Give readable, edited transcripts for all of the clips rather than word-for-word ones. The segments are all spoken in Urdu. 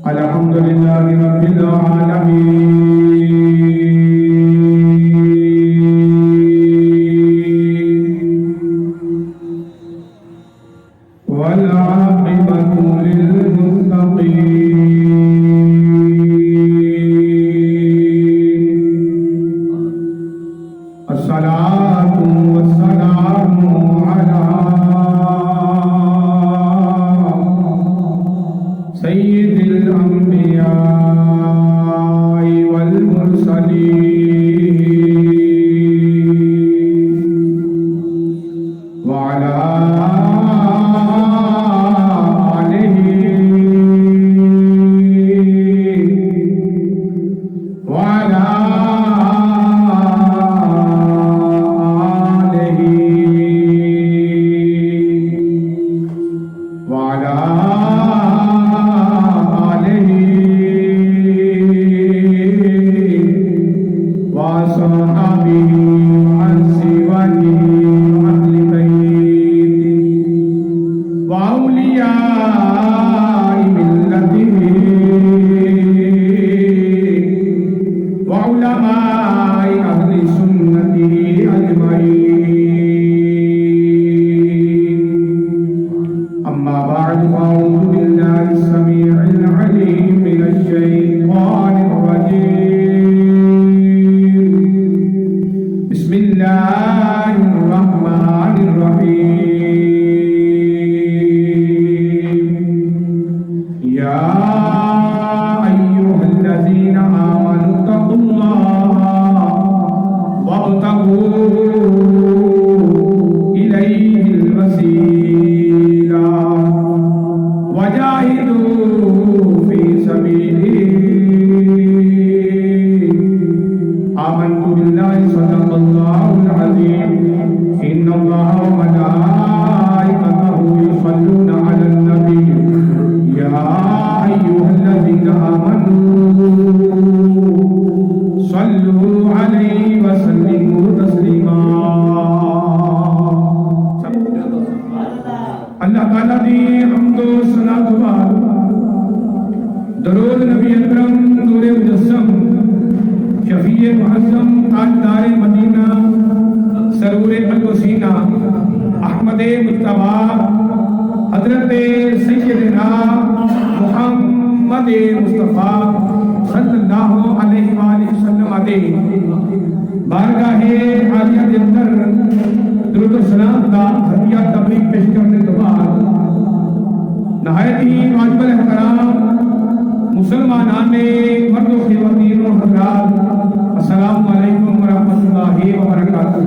الحمدللہ رب العالمین والعاقبۃ للمتقین الصلاۃ والسلام علی سید الانبیاء والمرسلین وعلی آلہ وعلی اللہ تعالیٰ دی حمد و ثنا تو بعد درود نبی اکرم نور مجسم شفیع معظم تاجدار مدینہ سرور قلب و سینہ احمد مجتبی حضرت سیدنا محمد مصطفیٰ صلی اللہ علیہ وآلہ وسلم علیہ بارگاہ عالیہ کے اندر درود و سلام دا ہدیہ تبلیغ پیش کرنے کے بعد نہایت ہی واجب الاحترام مسلمانان مرد و خواتین و حضرات السلام علیکم ورحمۃ اللہ وبرکاتہ۔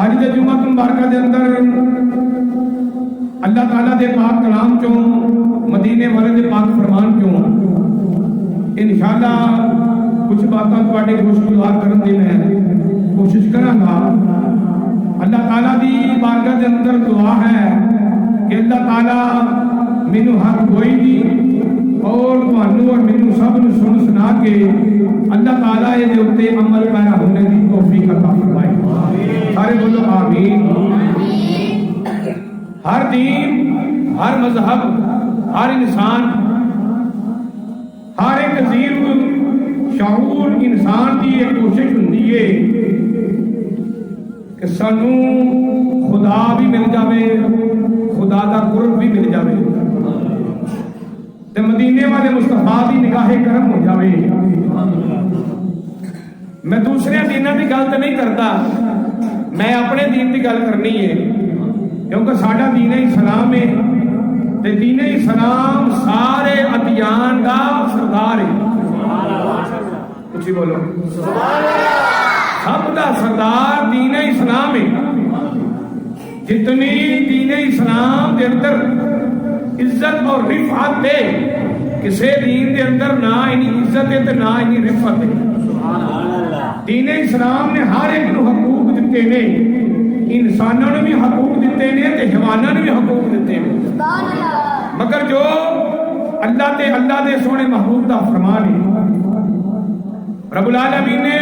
آج دے جمعہ مبارکہ دے اندر اللہ تعالیٰ دے پاک کلام چوں مدینے والے دے پاک فرمان چوں انشاءاللہ کچھ باتاں تواڈے گوشتگار کرن دی میں کوشش کراں گا۔ اللہ تعالیٰ دی بارگاہ دے اندر دعا ہے کہ اللہ تعالیٰ مینوں ہر کوئی دی اور تانوں اور مینوں سب نوں سن سنا کے اللہ تعالیٰ یہ دے اوتے عمل پیرا ہونے دی توفیق عطا فرمائے۔ سارے بولو آمین۔ ہر دین، ہر مذہب، ہر انسان، ہر ایک عظیم شعور انسان کی ایک کوشش ہوندی ہے کہ سانو خدا بھی مل جاوے، خدا دا قرب بھی مل جاوے تے مدینے والے مصطفیٰ دی نگاہ کرم ہو جاوے۔ میں دوسرے دیناں دی گل تے نہیں کرتا، میں اپنے دین دی گل کرنی ہے کیونکہ ساڈا دین اسلام ہے تے دین اسلام سارے ادیان دا سردار ہے۔ کچھ بولو سب دا سردار دین اسلام ہے۔ جتنی دین اسلام دے اندر عزت اور رفعت ہے کسے دین دے اندر نہ انہی عزت ہے تے نہ انہی رفعت ہے۔ دین اسلام نے ہر ایک نو حقوق دیتے نے، انسانوں نے بھی حقوق دیتے نے تے حیوانوں نے بھی حقوق دیتے نے، مگر جو اللہ دے سونے محبوب دا فرمان ہے۔ رب العالمین نے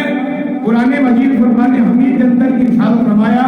قرآن مجید فرمان حمید کے اندر ارشاد فرمایا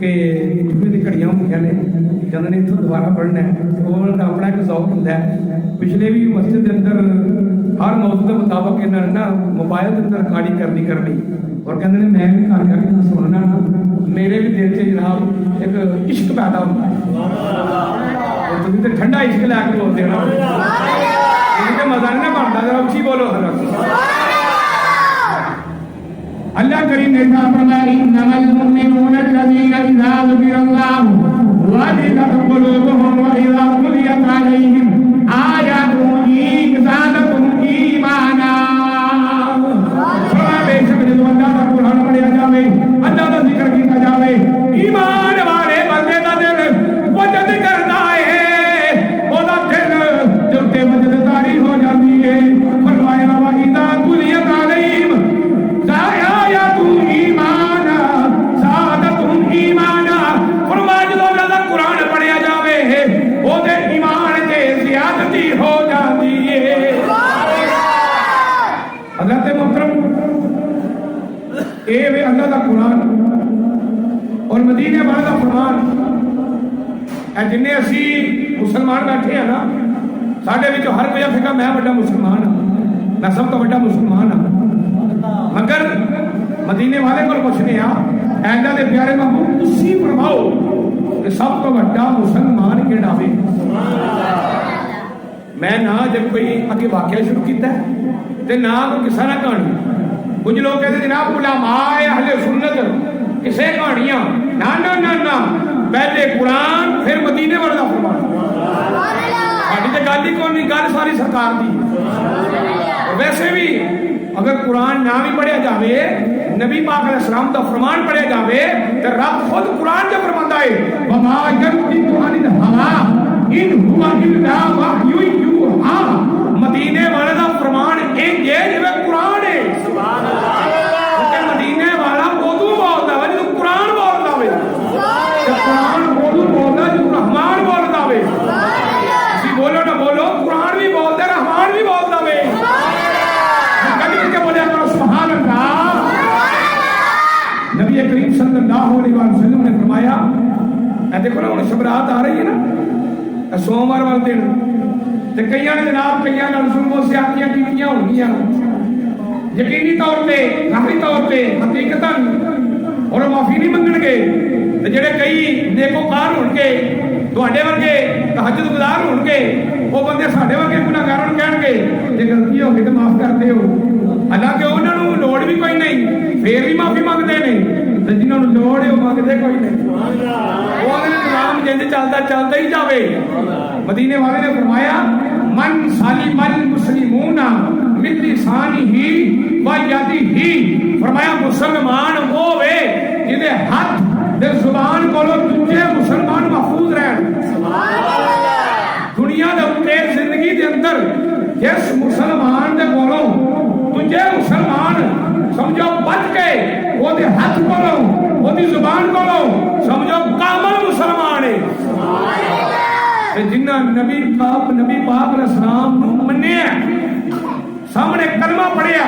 کہ جمعے کی گھڑیاں ہوئی نے کہتے ہیں اتوں دوبارہ پڑھنا ہے، وہ اپنا ایک ذوق ہوتا ہے. پچھلے بھی مسجد کے اندر ہر موضوع کے مطابق انہوں نے نا موبائل کے اندر ریکارڈنگ کرنی اور کہتے ہیں میں بھی گھر جا کے سننا نا میرے بھی دل سے جناب ایک عشق پیدا ہوتا ہے. تم تو ٹھنڈا عشق لے کے بولتے ہو نا، مزہ نہیں بنتا، ذرا اچھی بولو. اللہ کریم نے فرمایا انما المؤمنون الذين اذا ذكر الله وجلت قلوبهم واذا تليت عليهم آياته زادتهم ایمانا. بے شک جب اللہ کا قرآن پڑھا جاوے، اللہ کا ذکر کیا جاوے، ایمان والے بندے کا دل وجد کرتا ہے، وہ دل جو کہ وجد داری ہو جاتی ہے. فرمایا واذا تليت عليهم اللہ کا قرآن اور مدینے والے کا فرمان. جن اسی مسلمان بیٹھے ہیں نا سارے ہر کوئی آخے گا میں بڑا مسلمان ہوں، میں سب تو بڑا مسلمان ہوں. مگر مدینے والے کو پوچھنے اللہ کے پیارے محبوب اسی فرماؤ کہ سب تو بڑا مسلمان کیڑا ہے. میں نہ جب کوئی اگے واقعہ شروع کیتا ہے تے نہ کوئی قصہ نہ کہانی. کچھ لوگ کہتے ہیں جناب علماء اہل سنت کسے کہانیاں، نہ نہ نہ نہ پہلے قرآن پھر مدینے والا فرمان. ساری تو گل ہی کون نہیں، گل ساری سرکار دی. ویسے بھی اگر قرآن نہ بھی پڑھیا جاوے، نبی پاک علیہ السلام کا فرمان پڑھیا جاوے تو رب خود قرآن جو فرماتا ہے وما ينطق عن الهوى ان هو الا وحی یوحی. مدینے والے کا فرمان انج ہے جویں قرآن ہے. سبحان اللہ. مدینے والا اردو بولتا ہے جب قرآن بولتا ہے، قرآن اردو بولتا ہے جب رحمان بولتا ہے. جی بولو نہ بولو، قرآن بھی بولتا ہے رحمان بھی بولتا ہے. کبھی کے بولے کرو سبحان اللہ. نبی کریم صلی اللہ علیہ وسلم نے فرمایا دیکھو نا ہوں شبرات آ رہی ہے نا سوموار والے دن تے کئی نے جناب کئی ظلم و زیادتیاں کیتیاں ہونگیاں یقینی طور پہ ظاہری طور پہ حقیقتاً اور معافی نہیں منگن گے. جڑے کئی نیکوکار ہون گے تواڈے ورگے تہجد گزار ہون گے وہ بندے ساڈے ورگے گناہگاراں نوں کہن گے جے غلطی ہو گئی تے معاف کر دیو. حالانکہ انہاں نوں لوڑ بھی کوئی نہیں، پھر بھی معافی منگدے نہیں، تے جنہاں نوں لوڑ ہے وہ منگدے کوئی نہیں. وہ نظام جنج چلتا ہی جاوے. مدینے والے نے فرمایا من سالم المسلمون من لسانہ و یدہ. فرمایا مسلمان وہ وے جدے ہاتھ تے زبان کولوں دوجے مسلمان محفوظ رہن. دنیا دے اوتے زندگی دے اندر جس مسلمان دے کولوں دوجے مسلمان سمجھو بچ کے وہ دے ہاتھ کولوں وہ دی زبان کولوں سمجھو کامل مسلمان ہے. جنہ نبی پاک علیہ السلام نو منیا سامنے کلمہ پڑھیا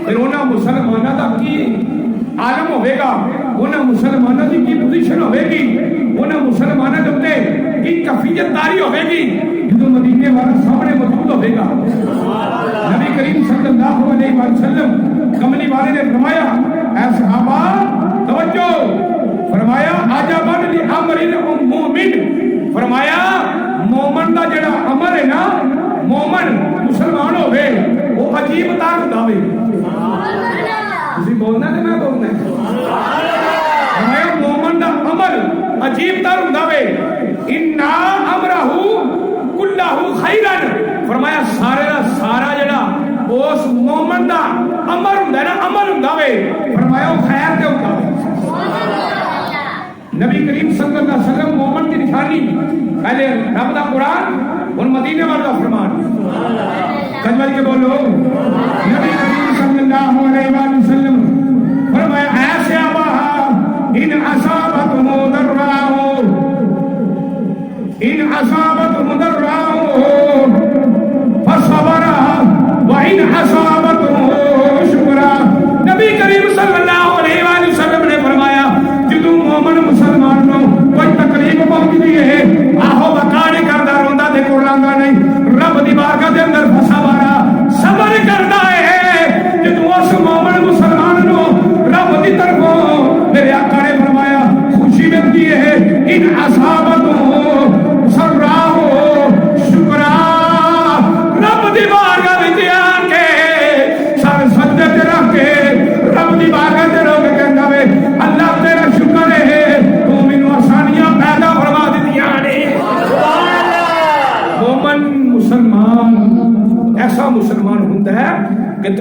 پھر انہاں مسلماناں دا کی عالم ہوئے گا، انہاں مسلماناں دی کی پوزیشن ہوئے گی، انہاں مسلماناں دے اوتے کی کفیت داری ہوئے گی جو مدینے والا سامنے موجود ہوئے گا. نبی کریم صلی اللہ علیہ وسلم کملی والے نے فرمایا اے صحابہ توجہ، فرمایا عجباً لامر المؤمن. فرمایا مومن دا جڑا عمل ہے نا، مومن مسلمان ہوئے وہ عجیب تار ہوندا ہوئے. تسی بولنا تے میں بولنا. فرمایا مومن دا عمل عجیب تار ہوندا ہوئے. انا امرہ کلہ خیرا. فرمایا سارے دا سارا جڑا اس مومن دا عمل ہوندا ہے نا، عمل ہوندا ہوئے فرمایا وہ خیر تے ہوندا ہوئے. نبی کریم صلی اللہ علیہ وسلم مومن کی نشانی پہلے رب دا قرآن اور مدینے والا فرمان. کجوال کے بولو نبی کریم صلی اللہ علیہ وسلم فرمایا ایسے آبا ان اصابت مدرعو ان اصابت مدرعو فصبر وان اصابت شکرا. نبی کریم صلی اللہ علیہ وسلم نے فرمایا جدو مومن مسلمان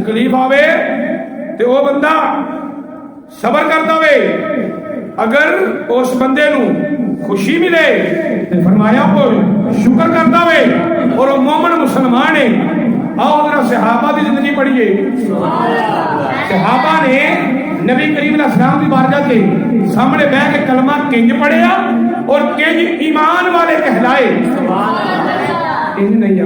تکلیف آوے تے وہ بندہ صبر کرتا وے، اگر اس بندے نو خوشی ملے تے فرمایا وہ شکر کرتا وے اور وہ مومن مسلمان ہے۔ آؤ ذرا صحابہ کی زندگی پڑھیے۔ صحابہ نے نبی کریم علیہ السلام کی بارگاہ کے سامنے بیٹھ کے کلمہ کنج پڑھیا اور کنج ایمان والے کہلائے۔ کنج نہیں آ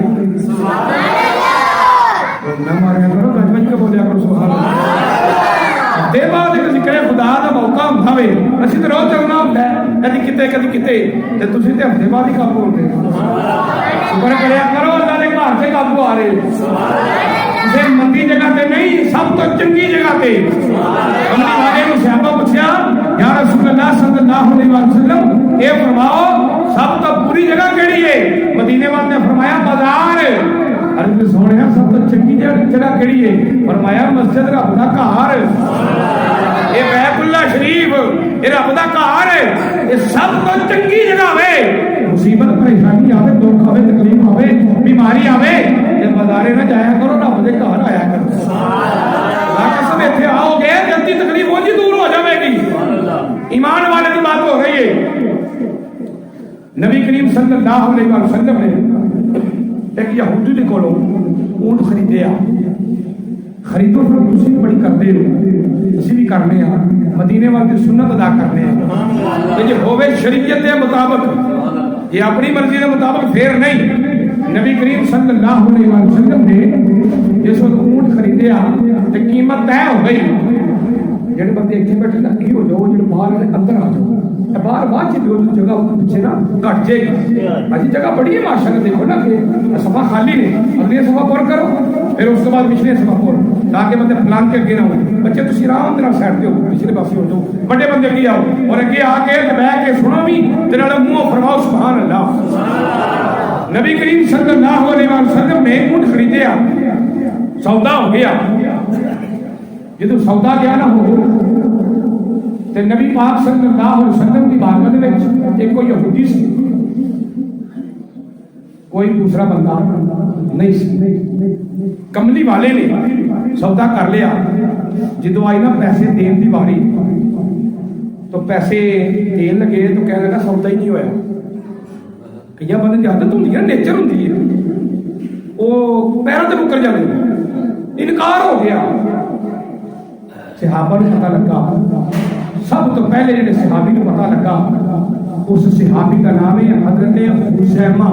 نہ ماریا کرو، گج بج کے بولیا کرو سبحان اللہ۔ دے بعد ذکر خدا دا موقع ہوندا وے، اسی تے روز چلنا ہوندا ہے، کدی کتے تے تسی تے ہفتے بعد ہی قابو ہوندے۔ شکر کریا کرو اللہ دے گھر سے قابو آ رہے، کسے مندی جگہ تے نہیں، سب تو چنگی جگہ تے۔ کملی والے نے صحابہ پوچھیا یا رسول اللہ صلی اللہ علیہ وسلم اے فرماؤ سب تو بری جگہ کیڑی ہے؟ مدینے والے نے فرمایا بازار۔ عرض سونے سب تو چنگی جگہ کیڑی ہے؟ فرمایا مسجد رب دا گھر، یہ بیت اللہ شریف، یہ رب دا گھر، یہ سب تو چنگی جگہ ہے۔ مصیبت پریشانی آوے، دکھ آوے، تکلیف آوے، بیماری آوے، یہ بازارے نہ جایا کرو، رب دے گھر آیا کرو۔ قسم ایتھے آؤ گے جلدی تکلیف ہو جی دور ہو جاوے گی۔ ایمان والے کی بات ہو رہی ہے۔ نبی کریم صلی اللہ علیہ وسلم نے ایک یہودی دے کولوں اونٹ خریدیا، خریدو فروخت بڑی کرتے ہو، اسی بھی کرنے ہیں، مدینے والے سنت ادا کرنے ہیں کہ جو ہوئے شریعت کے مطابق، یہ اپنی مرضی کے مطابق پھر نہیں۔ نبی کریم صلی اللہ علیہ وسلم نے جس وقت اونٹ خریدیا تو قیمت طے ہو گئی۔ جڑے بندے اتنے بیٹھے نا یہ ہو جاؤ، جڑے باہر اندر آ جاؤ، باہر بعد چ جگہ پیچھے نا گھٹ جائے گی۔ اجی جگہ بڑی ہے ماشاء اللہ، دیکھو نا کہ صفحہ خالی نے، اگلی صفحہ پر کرو، پھر اس کے بعد پچھلے صفحہ پر، تاکہ بندے پلان کے اگے نہ ہو۔ بچے تسی آرام نال سائڈ تے ہو، پچھلے پاسے ہو جاؤ، بڑے بندے اگے آؤ اور اگے آ کے بیٹھ کے سنو بھی تے نال منہ فرماؤ سبحان اللہ۔ نبی کریم صلی اللہ علیہ وسلم نے اونٹ خریدیا، سودا ہو گیا۔ جدو سودا گیا نہ ہو تے نبی پاک صلی اللہ علیہ وسلم کی بارگاہ دے وچ ایک کوئی یہودی سی، کوئی دوسرا بندہ نہیں سی۔ کملی والے نے سودا کر لیا، جدو آئی نا پیسے دین دی باری تو پیسے دین لگے تو کہنے لگا سودا ہی نہیں ہویا۔ کئی بندے کی عادت ہوتی ہے، نیچر ہوتی ہے، وہ پیروں سے مکر جاتے ہیں، انکار ہو گیا۔ صحابہ کو پتا لگا، سب تو پہلے جڑے صحابی کو پتا لگا اس صحابی کا نام ہے حضرت خزیمہ۔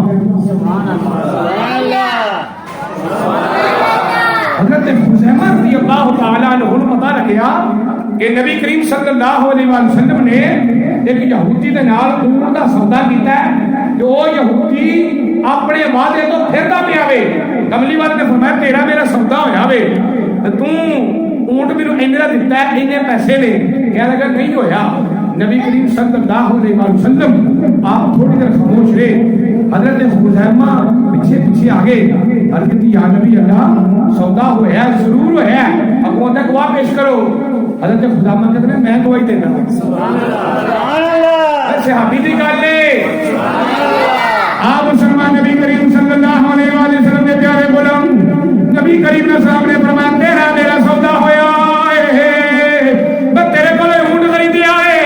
حضرت خزیمہ رضی اللہ تعالیٰ عنہ کو پتا لگیا کہ نبی کریم صلی اللہ علیہ وسلم نے ایک یہودی دے نال اونٹ دا سودا کیتا ہے کہ وہ یہودی اپنے وعدے تو پھردا پیا وے۔ کملی والے نے فرمایا تیرا میرا سودا ہویا وے، تو اونٹ میرے اینے دا دتا ہے، اینے پیسے نے، کہنے لگا نہیں ہویا۔ نبی کریم صلی اللہ علیہ وسلم آپ تھوڑی دیر خاموش رہے، حضرت خزیمہ پیچھے پیچھے آگے، عرض کی یا نبی اللہ سودا ہوا ضرور ہوا، اگوں تک گواہ پیش کرو۔ حضرت خزیمہ کہتے ہیں میں گواہی دینا۔ صحابی دی گل ہے، آپ مسلمان نبی کریم صلی اللہ علیہ وسلم کے پیارے غلام نبی کریم نے صاحب نے فرمایا تیرا میرا سودا ہویا ہے، میں تیرے کو اونٹ خریدیا ہے،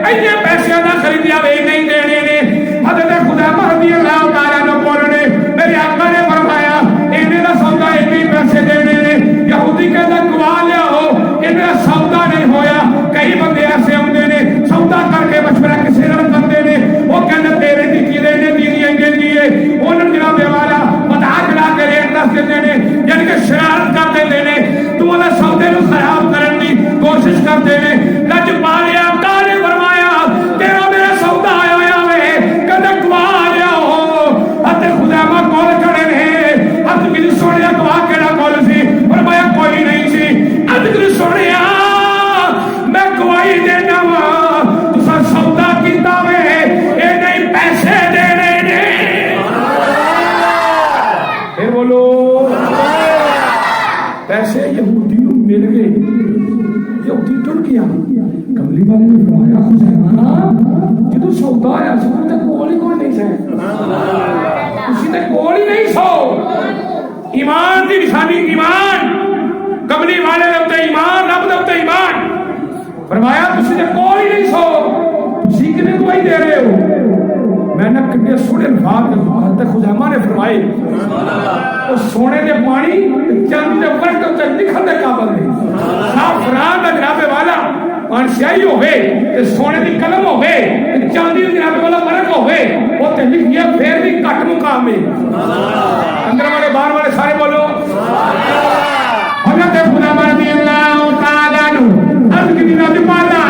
اینے پیسے نہ خریدیا وے نہیں دینے نے۔ حضرت خزیمہ رضی اللہ تعالیٰ عنہ بولنے میرے آقا نے فرمایا اینے دا سودا اینے پیسے دینے نے۔ یہودی کہتا گواہ لیاؤ کہ میرا سودا نہیں ہویا۔ کئی بندے ایسے ہوندے نے سودا کر کے مشورہ کسی نال کردے نے، وہ کہندے تیرے دی چیزیں نے دیدی انگے دیے، انہاں جناب والا بتا چلا کے ریٹ دس دیندے نے، یعنی کہ شرارت کر دیندے نے، تو انہاں سودے نوں خراب کرن دی کوشش کردے نے۔ لج پالیا آقا نے فرمایا تیرا میرا سودا آیا ہوا وے، کہندے گواہ لیاؤ۔ حضرت خزیمہ کول کھڑے نے، حضرت کی سنیا گواہ کیڑا کول سی؟ فرمایا کوئی نہیں سی۔ حضرت کی سنیا میں گواہی دینا وا تساں سودا کیتا وے، اے نہیں پیسے دینے نے۔ پھر بولو پیسے یہودی کو مل گئے، یہودی ٹر گیا۔ کملی والے نے فرمایا خزیمہ جدو سودا آیا سی تے کول ہی کوئی نہیں سی، اسی تے کول ہی نہیں سو۔ ایمان دی نشانی ایمان فرمایا تسی تے کول ہی نہیں سو تسی کنے گواہی دے رہے ہو. میں نہ کنے سونے الفاظ حضرت خزیمہ نے فرمائے او سونے دے پانی چاندی دے ورق تے لکھن دے قابل نہیں. زعفران دا جناب والا پان سیاہی ہوئے تے سونے دی قلم ہوئے تے چاندی دی جناب والا ورق ہوئے او تے لکھیا پھر بھی کٹ مقام ہے. اندر والے باہر والے سارے بولو حضرت خزیمہ رضی اللہ تعالیٰ عنہ عرض کی نبی پالا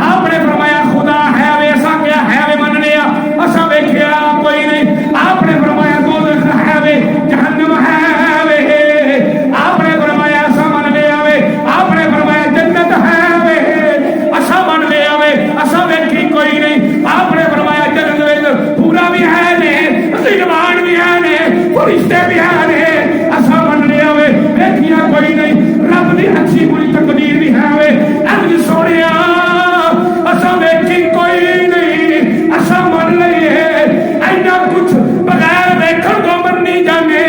آپ نے فرمایا خدا ہے ویسا کیا ہے وے من لیا اسا ویکھیا کوئی نہیں. آپ نے فرمایا دوزخ ہے وے جہنم ہے وے. آپ نے فرمایا اسا من لیا وے. آپ نے فرمایا جنت ہے وے اسا من لیا وے اسا ویکھی کوئی نہیں. آپ نے فرمایا جنت وچ پورا بھی ہے نے ذلوان بھی ہے نے فرشتے بھی ہے نے اسا من لیا وے ویکھیا کوئی نہیں. رب دی اچھی بری تقدیر بھی ہے وے اج سونیا اسا ویکھی کوئی نہیں اسا من لئیے اینا کچھ بغیر ویکھن تو منی جانے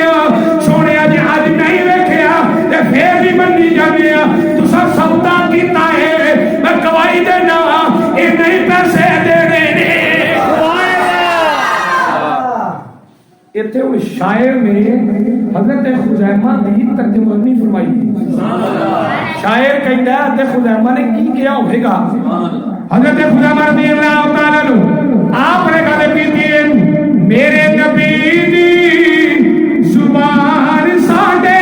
سونیا جی اج نہیں ویکھیا تے پھر بھی منی جانے تساں سودا کیتا ہے میں گواہی دینا اے نہیں پیسے دینے نے. اتنے وہ شاعر نے حضرت خزیمہ دی ترجمانی فرمائی. شاعر کہتا ہے حضرت خزیمہ نے کی کیا ہوئے گا. حضرت خزیمہ رضی اللہ تعالیٰ عنہ آپ نے گل کی میرے نبی دی زبان ساڈے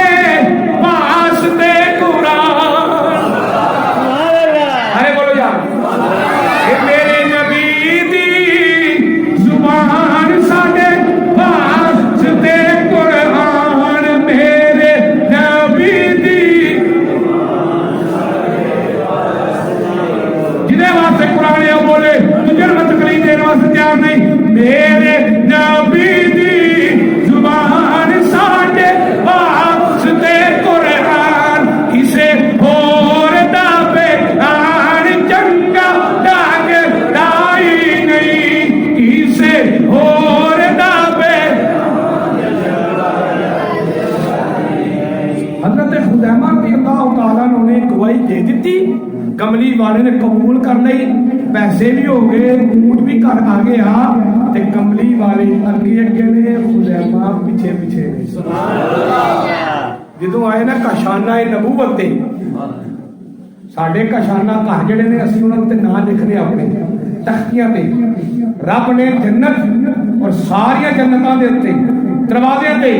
واسطے قرآن. ارے بولو یار میرے نبی دی زبان ساڈے واسطے قرآن. میرے نبی دی جنہیں واسطے قرآن ہے بولے تجھے تکلیف دینے واسطے تیار نہیں. میرے نبی دی زبان ساڈے واسطے قرآن اسے اور دا بیان چنگا ڈاگ ڈائی نہیں. اسے اور دا حضرت خزیمہ رضی اللہ تعالیٰ نے گواہی دے دیتی. کملی والے نے قبول کر لی پیسے بھی ہو گئے اونٹ بھی کر آ گیا تے کملی والے اگے اگے نے خزیمہ پیچھے پیچھے نے. جدوں آئے نا کاشانہ نبوت تے ساڈے کاشانہ گھر جڑے نے اسی انہاں تے نام لکھنے اپنے تختیاں تے. رب نے جنت اور ساری جنتاں دے اوتے دروازے تے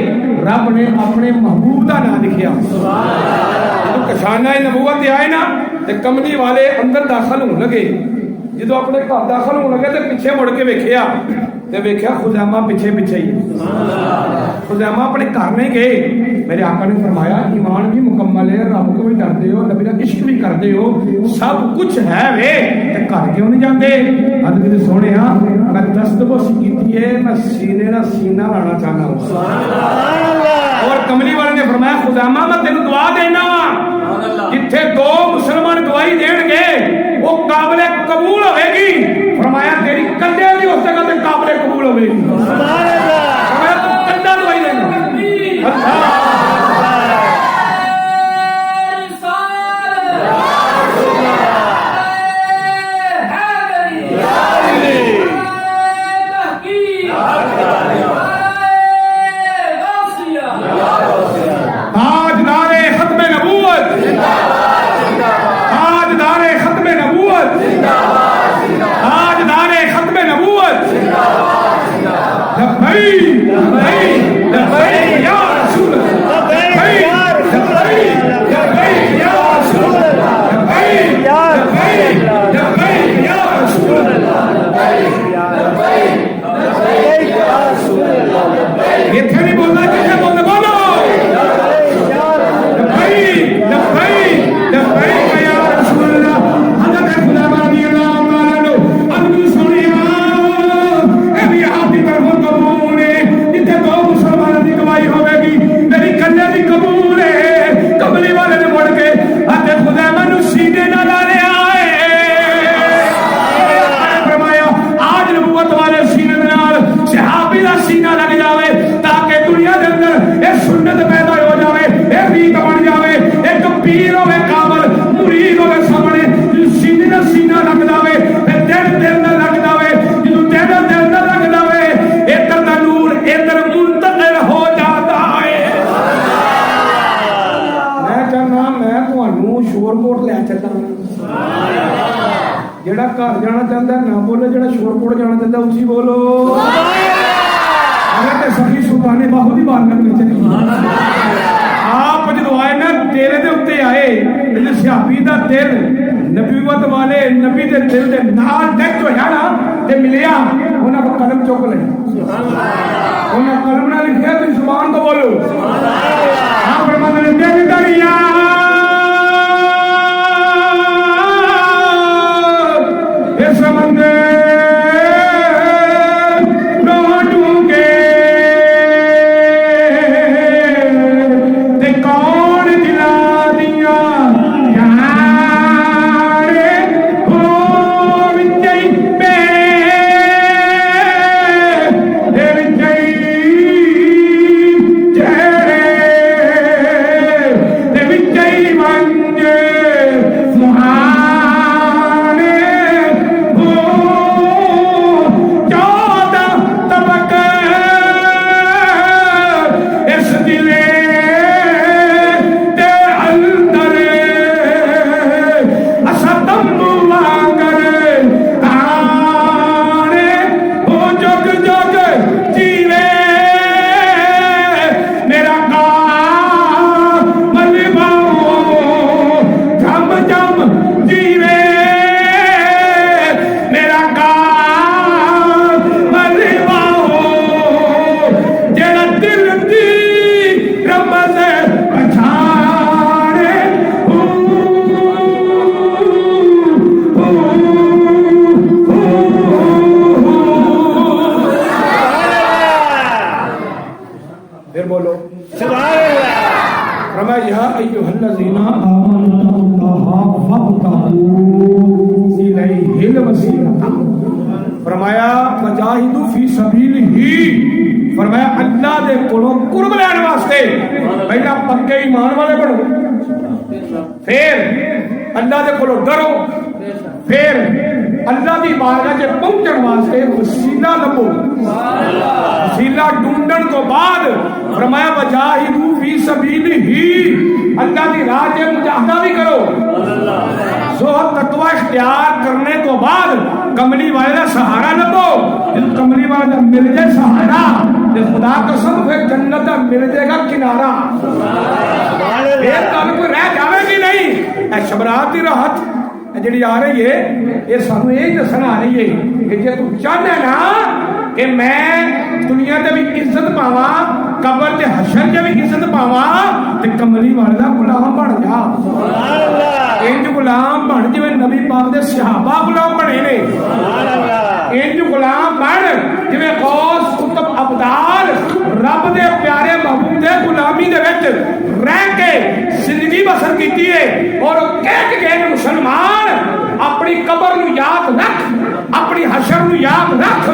رب نے اپنے محبوب دا نام لکھیا. جدوں کاشانہ نبوت تے آئے نا تے کملی والے اندر داخل ہونے لگے. جدو اپنے گھر داخل ہونے لگے تے پیچھے مڑ کے ویکھیا تے ویکھیا خزیمہ پیچھے پیچھے ہی. خزیمہ اپنے گھر نہیں گئے. میرے آقا نے فرمایا ایمان بھی مکمل ہے رب کو بھی ڈرتے ہو نبی کا عشق بھی کرتے ہو سب کچھ ہے وے تے گھر کیوں نہیں جاندے. حضرت نے سونے ہاں میں دستبوس کیتی ہے میں سینے نہ سینہ لانا چاہنا ہوں. اور کملی والے نے فرمایا خزیمہ میں تینوں دعا دینا جتھے دو مسلمان گواہی دین گے وہ قابل قبول ہوئے گی. فرمایا تیری کندے بھی اس جگہ تے قابل قبول ہوئے گی. فرمایا تو کندہ دعائی دینا. ਤੁਹਾਨੂੰ ਸ਼ੋਰਕੋਟ ਲੈ ਚੱਲਾਂ। ਜਿਹੜਾ ਘਰ ਜਾਣਾ ਚਾਹੁੰਦਾ ਨਾ ਬੋਲੋ, ਜਿਹੜਾ ਸ਼ੋਰਕੋਟ ਜਾਣਾ ਚਾਹੁੰਦਾ ਉੱਚੀ ਬੋਲੋ। ਅਗਰ ਤੇ ਸਖੀ ਸੁਲਤਾਨੇ ਬਾਹੂ ਦੀ ਬਾਰਗਾਹ ਵਿੱਚ ਆਪ ਜਦੋਂ ਆਏ ਨਾ ਤੇਰੇ ਦੇ ਉੱਤੇ ਆਏ, ਇਹਦੇ ਸਿਹਾਬੀ ਦਾ ਦਿਲ ਨਬੀਵਤ ਵਾਲੇ ਨਬੀ ਦੇ ਦਿਲ ਦੇ ਨਾਲ ਟੈਕ ਹੋਇਆ ਨਾ ਤੇ ਮਿਲਿਆ, ਉਹਨਾਂ ਕੋ ਕਲਮ ਚੁੱਕ ਲੈ, ਉਹਨਾਂ ਕਲਮ ਨਾਲ ਲਿਖਿਆ, ਤੁਸੀਂ ਜ਼ੁਬਾਨ ਤੋਂ ਬੋਲੋ। ਹਾਂ ਪਰਮਾਤਮਾ ਨੇ ਦੇ ਦਿੱਤਾ ਇਸ ਬੰਦੇ فرمایا وجاہدوا فی سبیل ہی، فرمایا اللہ دے کولوں قرب لین واسطے پہلا پکے ایمان والے بنو، پھر اللہ دے کولوں ڈرو، پھر اللہ دی بارگاہ وچ پہنچن واسطے وسیلہ لبو، وسیلہ ڈھونڈن تو بعد فرمایا وجاہدوا فی سبیل ہی، اللہ دی راہ وچ مجاہدہ بھی کرو، زہد تقوی اختیار کرنے کو بعد کملی والے کا سہارا لبو، جب کملی والے کا مل جائے سہارا تو خدا قسم پھر جنت کا مل جائے گا کنارہ، یہ کل کوئی رہ جاوے گی نہیں۔ اے شبرات دی راحت جڑی آ رہی ہے یہ سانو یہی دسن آ رہی ہے کہ جے تو چاہنا نا کہ میں دنیا تے بھی عزت پاواں، قبر تے حشر تے بھی عزت پاواں، تے کملی والے دا غلام بن جا، انج غلام بن جویں نبی پاک دے صحابہ غلام بنے نے، انج غلام بن جویں غوث قطب ابدال رب دے پیارے محبوب دے غلامی دے وچ رہ کے زندگی بسر کیتی ہے، اور کہہ کے مسلمان اپنی قبر نو یاد رکھ، اپنی حشر نو یاد رکھ،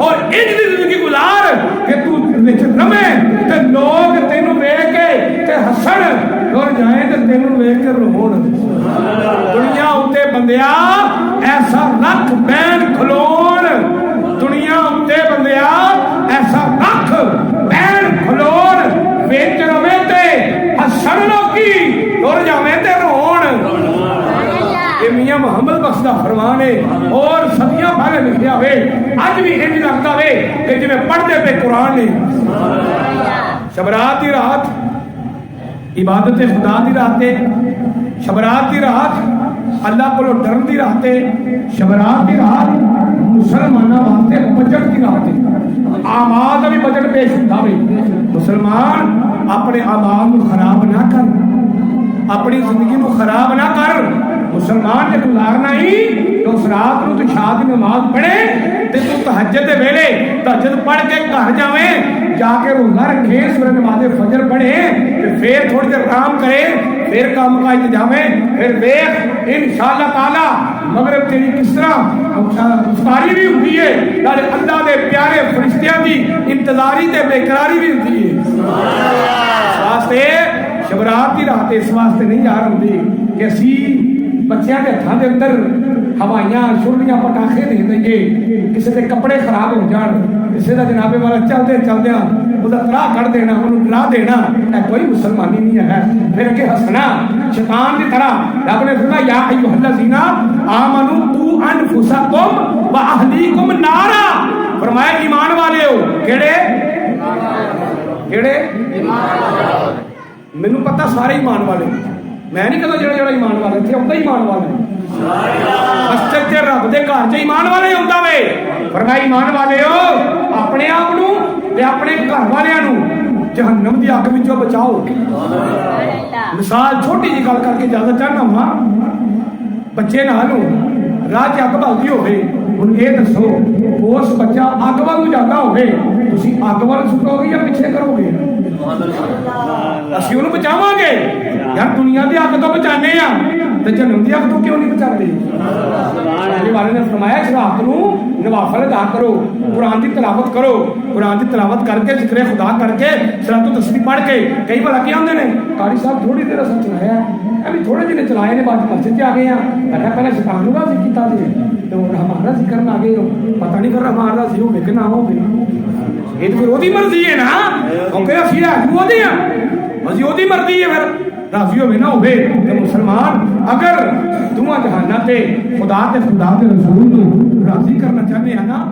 اور انج دی زندگی گزار کہ تو وچ رمے تے لوگ تینوں ویکھ کے تے ہسن اور جائیں تے تینوں ویکھ کے رون۔ دنیا اتے بندیا ایسا رکھ بین کھلون، دنیا اتے بندیا ایسا رکھ بین کھلون، ویچ رمے تے ہسن لوکی اور جاویں تے رون۔ یہ میاں محمد بخش دا فرمان ہے، اور صدیاں پہلے لکھیا ہوئے، اج بھی انج لگتا ہوئے کہ جی میں پڑھتے پہ قرآن نے۔ شبرات دی رات عبادت خدا دی رات، شبرات دی رات اللہ کو ڈرن دی رات، شبرات دی رات مسلمانوں واسطے بجٹ دی رات، اعمال دا بھی بجٹ پیش ہوتا ہے۔ مسلمان اپنے اعمال کو خراب نہ کر، اپنی زندگی کو خراب نہ کر۔ مسلمان نے گزارنا ہی تو اس رات نو تو شاد کی نماز پڑھے تے تو تہجد دے ویلے تہجد پڑھ کے گھر جاویں، جا کے روزہ رکھے، سورہ نماز فجر پڑھے، پھر تھوڑی دیر آرام کرے، پھر کام کا انتظامیں، پھر دیکھ انشاءاللہ تعالی مغرب تیری کس طرح افطاری بھی ہوتی ہے، نالے اللہ دے پیارے فرشتیاں دی انتظاری تے بے قراری بھی ہوتی ہے۔ اس واسطے شبرات کی رات اس واسطے نہیں یار ہوتی کہ کہ اسی بچیاں کے ہاتھوں کے اندر ہوائیاں چھریاں پٹاخے دے دئیے کسی کے کپڑے خراب ہو جان کسی کا جناب والا چلتے چلدیا وہ تراہ کر دینا انہوں ڈرا دینا کوئی مسلمانی نہیں ہے پھر اگے ہسنا شیطان کی طرح رب نے فرمایا یا ایھا الذین آمنوا قوا انفسکم واہلیکم نارا فرمایا ایمان والے ہو کیڑے کیڑے مینوں پتہ سارے ایمان والے میں نہیں کہتا جڑا جڑا ایمان والا تھے اوندا ایمان والا مسجد تے رب دے گھر چ ایمان والے ہوندا وے فرمایا ایمان والے ہو اپنے آپ نو تے اپنے گھر والےاں نو جہنم دی اگ وچوں بچاؤ مثال چھوٹی جی گل کر کے اجازت چاہنا ہاں بچے نال راہ چ اگ بلدی ہوے ہن یہ دسو اس بچہ اگ ول جاتا ہوے تسی اگ ول سٹو گے یا پیچھے کرو گے اسی انہوں بچاواں گے یار دنیا دی اگ تو بچانے ہیں تے جہنم دی اگ تو کیوں نہیں بچاتے اللہ والے نے فرمایا اس رات نو نوافل ادا کرو قرآن دی تلاوت کرو قرآن دی تلاوت کر کے ذکر خدا کر کے صلاۃ و تسبیح پڑھ کے کئی بار کیا ہوندے نے قاری صاحب تھوڑی دیر اساں چلایا ابھی تھوڑے دن چلائے نے بعد مسجد آ گئے ہیں میں پہلے شیطان نو راضی کیتا جی تو ہمارا ذکر آ گئے ہو پتہ نہیں کر رہا ہمارا راضی ہو کہ نہ ہو یہ تو پھر وہی مرضی ہے نا کیونکہ اسی ہے وہ دی ہیں اسی وہی مرضی ہے پھر راضی ہوے نہ ہوے تے مسلمان اگر دوواں جہاناں تے خدا تے رسول نو راضی کرنا چاہتے ہیں نا